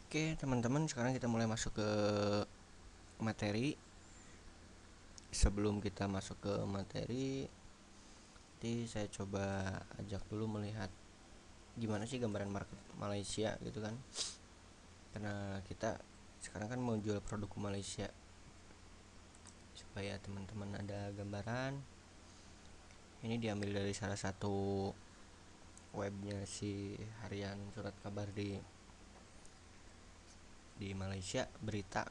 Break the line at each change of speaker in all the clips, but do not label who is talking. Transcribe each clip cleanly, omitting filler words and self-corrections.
Oke teman-teman, sekarang kita mulai masuk ke materi. Sebelum kita masuk ke materi, nanti saya coba ajak dulu melihat gimana sih gambaran market Malaysia gitu kan. Karena kita sekarang kan mau jual produk ke Malaysia, supaya teman-teman ada gambaran. Ini diambil dari salah satu webnya si harian surat kabar di Malaysia, berita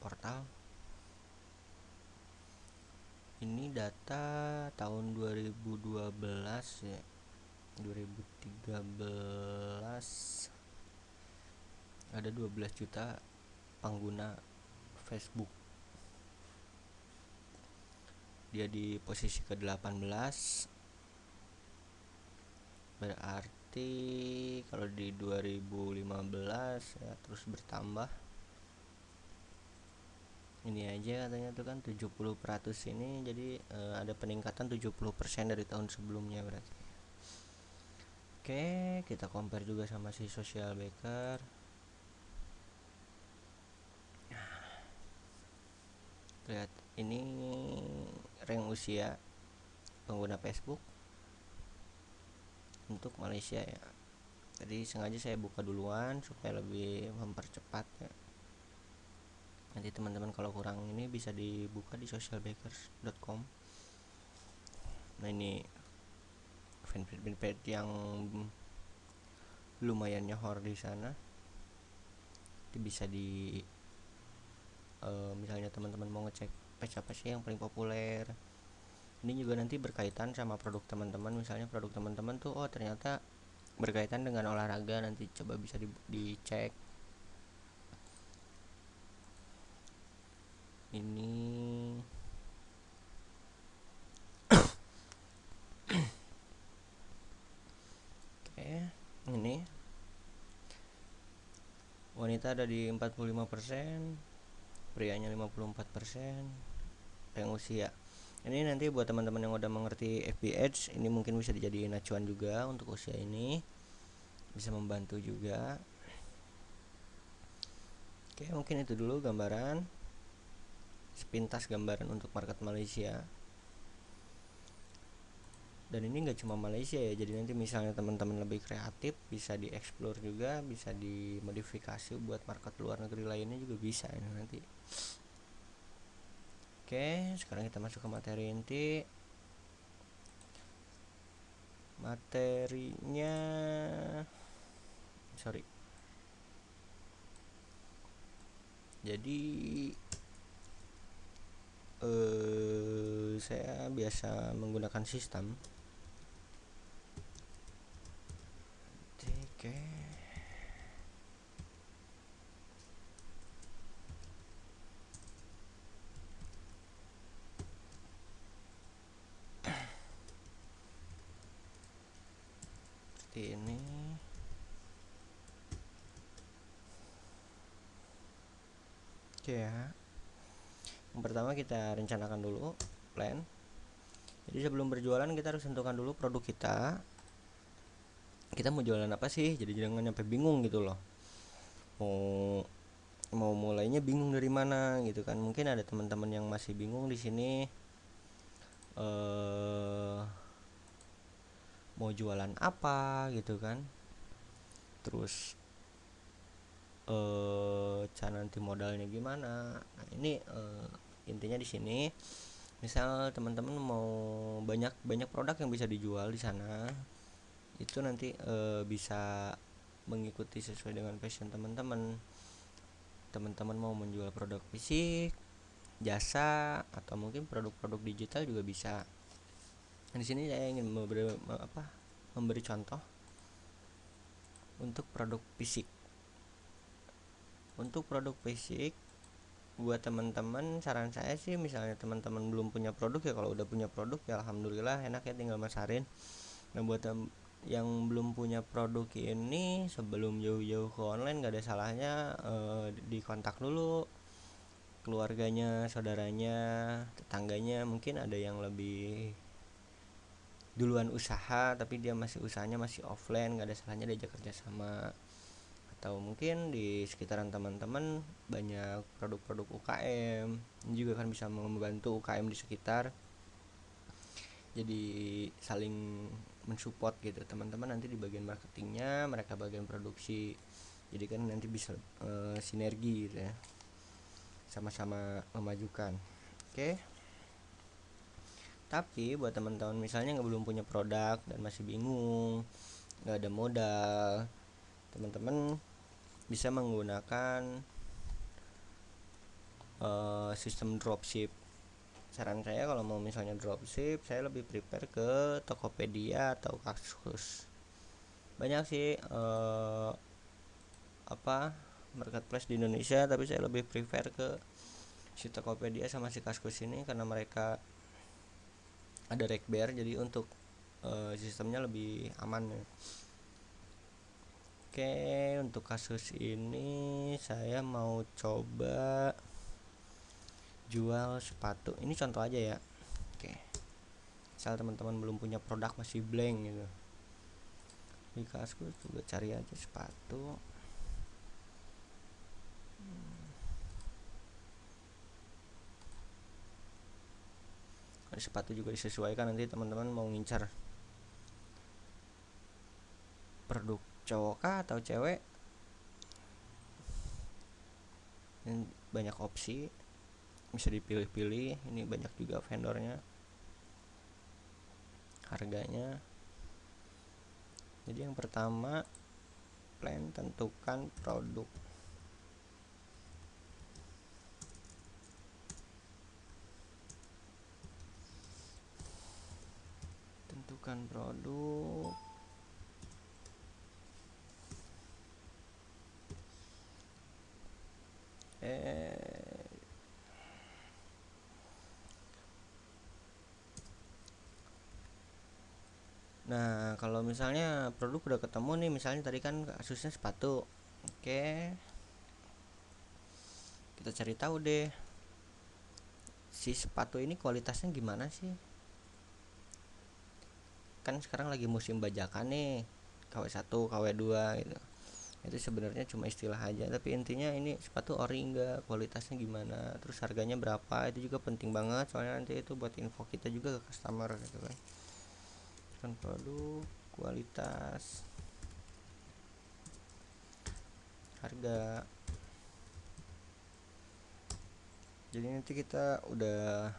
portal. Ini data tahun 2012 ya, 2013. Ada 12 juta pengguna Facebook. Dia di posisi ke-18. Berarti kalau di 2015 ya terus bertambah. Ini aja katanya tuh kan 70% ini, jadi ada peningkatan 70% dari tahun sebelumnya berarti. Oke, kita compare juga sama si social baker. Lihat ini rank usia pengguna Facebook untuk Malaysia ya. Jadi sengaja saya buka duluan supaya lebih mempercepat ya. Nanti teman-teman kalau kurang ini bisa dibuka di socialbakers.com. Nah ini fanpage yang lumayan nyohor di sana. Itu bisa di misalnya teman-teman mau ngecek page apa sih yang paling populer. Ini juga nanti berkaitan sama produk teman-teman. Misalnya produk teman-teman tuh ternyata berkaitan dengan olahraga, nanti coba bisa dicek. Ini oke, ini wanita ada di 45%, prianya 54%. Yang usia ini nanti buat teman-teman yang udah mengerti FB Ads, ini mungkin bisa dijadiin acuan juga untuk usia ini, bisa membantu juga. Oke, mungkin itu dulu gambaran, sepintas gambaran untuk market Malaysia. Dan ini nggak cuma Malaysia ya, jadi nanti misalnya teman-teman lebih kreatif bisa dieksplor juga, bisa dimodifikasi buat market luar negeri lainnya juga bisa ini nanti. Oke, sekarang kita masuk ke materi inti. Materinya jadi saya biasa menggunakan sistem. Oke, seperti ini. Oke ya, yang pertama kita rencanakan dulu plan. Jadi sebelum berjualan kita harus tentukan dulu produk kita mau jualan apa sih, jadi jangan sampai bingung gitu loh, mau mau mulainya bingung dari mana gitu kan. Mungkin ada teman-teman yang masih bingung di sini, mau jualan apa gitu kan, terus cara nanti modalnya gimana. Nah ini intinya di sini, misal teman-teman mau banyak produk yang bisa dijual di sana, itu nanti bisa mengikuti sesuai dengan passion teman-teman. Teman-teman mau menjual produk fisik, jasa, atau mungkin produk-produk digital juga bisa. Di sini saya ingin memberi contoh untuk produk fisik. Untuk produk fisik, buat teman-teman saran saya sih, misalnya teman-teman belum punya produk ya, kalau udah punya produk ya alhamdulillah enak ya, tinggal masarin. Nah buat yang belum punya produk ini, sebelum jauh-jauh ke online gak ada salahnya dikontak dulu keluarganya, saudaranya, tetangganya. Mungkin ada yang lebih duluan usaha tapi dia masih usahanya masih offline, gak ada salahnya diajak kerjasama. atau mungkin di sekitaran teman-teman banyak produk-produk UKM, ini juga kan bisa membantu UKM di sekitar, jadi saling mensupport gitu. Teman-teman nanti di bagian marketingnya, mereka bagian produksi, jadi kan nanti bisa sinergi gitu ya, sama-sama memajukan. Oke. Tapi buat teman-teman misalnya belum punya produk dan masih bingung, nggak ada modal, teman-teman bisa menggunakan sistem dropship. Saran saya kalau mau misalnya dropship, saya lebih prepare ke Tokopedia atau Kaskus. Banyak sih marketplace di Indonesia, tapi saya lebih prefer ke si Tokopedia sama si Kaskus ini karena mereka ada rekber, jadi untuk sistemnya lebih aman ya. Oke, untuk kasus ini saya mau coba jual sepatu. Ini contoh aja ya. Oke. Misal teman-teman belum punya produk, masih blank gitu. Di Kaskus juga cari aja sepatu. Ada sepatu juga disesuaikan, nanti teman-teman mau ngincar produk cowok kah atau cewek. Dan banyak opsi, bisa dipilih-pilih. Ini banyak juga vendornya, harganya. Jadi yang pertama, plan tentukan produk. Tentukan produk. Nah, kalau misalnya produk udah ketemu nih, misalnya tadi kan kasusnya sepatu. Oke. Kita cari tahu deh, si sepatu ini kualitasnya gimana sih? Kan sekarang lagi musim bajakan nih, KW1, KW2 gitu. Itu sebenarnya cuma istilah aja, tapi intinya ini sepatu ori enggak, kualitasnya gimana, terus harganya berapa, itu juga penting banget, soalnya nanti itu buat info kita juga ke customer gitu kan produk, kualitas, harga. Jadi nanti kita udah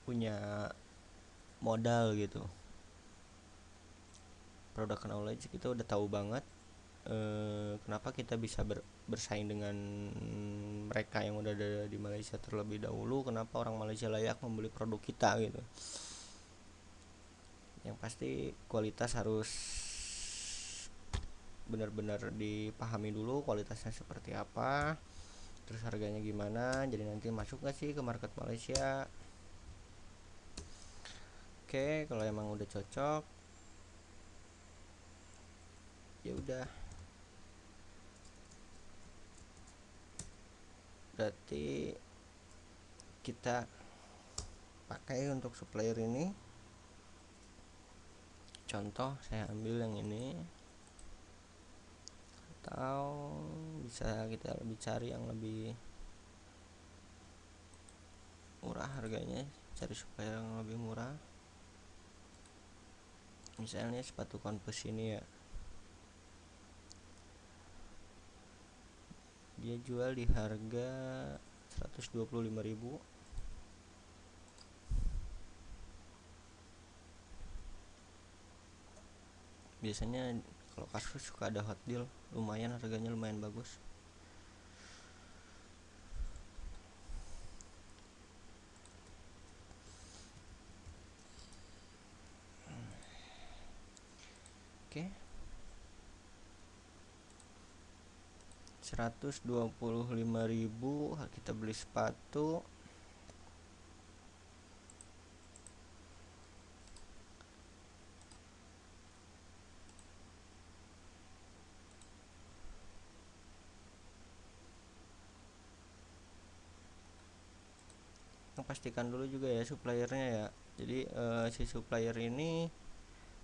punya modal gitu, product knowledge, kita udah tahu banget kenapa kita bisa bersaing dengan mereka yang udah ada di Malaysia terlebih dahulu, kenapa orang Malaysia layak membeli produk kita gitu. Yang pasti kualitas harus benar-benar dipahami dulu, kualitasnya seperti apa, terus harganya gimana, jadi nanti masuk gak sih ke market Malaysia. Oke, kalau emang udah cocok, ya udah, berarti kita pakai untuk supplier ini. Contoh saya ambil yang ini, atau bisa kita lebih cari yang lebih murah harganya, cari supplier yang lebih murah. Misalnya sepatu Converse ini ya, dia jual di harga 125.000. Biasanya kalau Kaskus suka ada hot deal, lumayan harganya, lumayan bagus. Oke. 125.000 kita beli sepatu. Pastikan dulu juga ya suppliernya ya. Jadi si supplier ini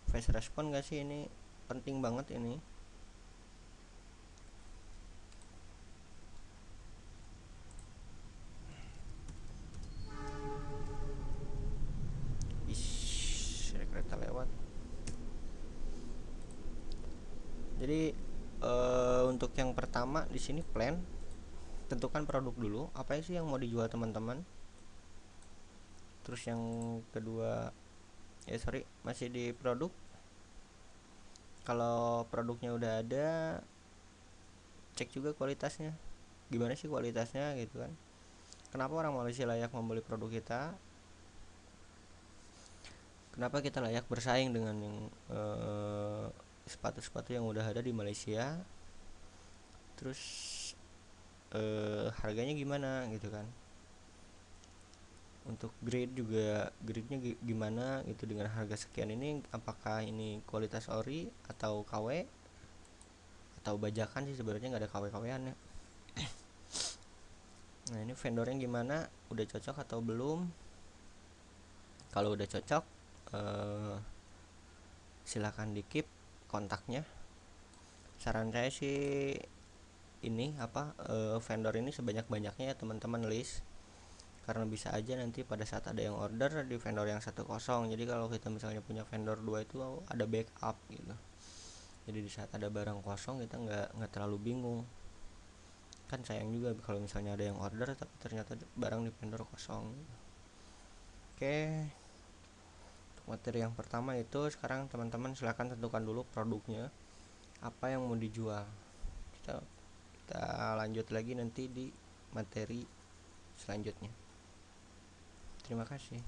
fast respon gak sih, ini penting banget ini. Jadi untuk yang pertama di sini plan, tentukan produk dulu apa sih yang mau dijual teman-teman. Terus yang kedua, masih di produk. Kalau produknya udah ada, cek juga kualitasnya, gimana sih kualitasnya gitu kan. Kenapa orang Malaysia layak membeli produk kita, kenapa kita layak bersaing dengan yang sepatu-sepatu yang udah ada di Malaysia. Terus harganya gimana gitu kan. Untuk grade juga, grade-nya gimana gitu, dengan harga sekian ini apakah ini kualitas ori atau KW atau bajakan sih, sebenarnya nggak ada KW-KW-an ya. Nah ini vendornya gimana, udah cocok atau belum. Kalau udah cocok, eh, silahkan di keep kontaknya. Saran saya sih ini vendor ini sebanyak-banyaknya ya teman-teman list, karena bisa aja nanti pada saat ada yang order di vendor yang satu kosong. Jadi kalau kita misalnya punya vendor dua itu ada backup gitu. Jadi di saat ada barang kosong kita nggak terlalu bingung. Kan sayang juga kalau misalnya ada yang order tapi ternyata barang di vendor kosong. Oke, untuk materi yang pertama itu, sekarang teman-teman silahkan tentukan dulu produknya apa yang mau dijual. Kita lanjut lagi nanti di materi selanjutnya. Terima kasih.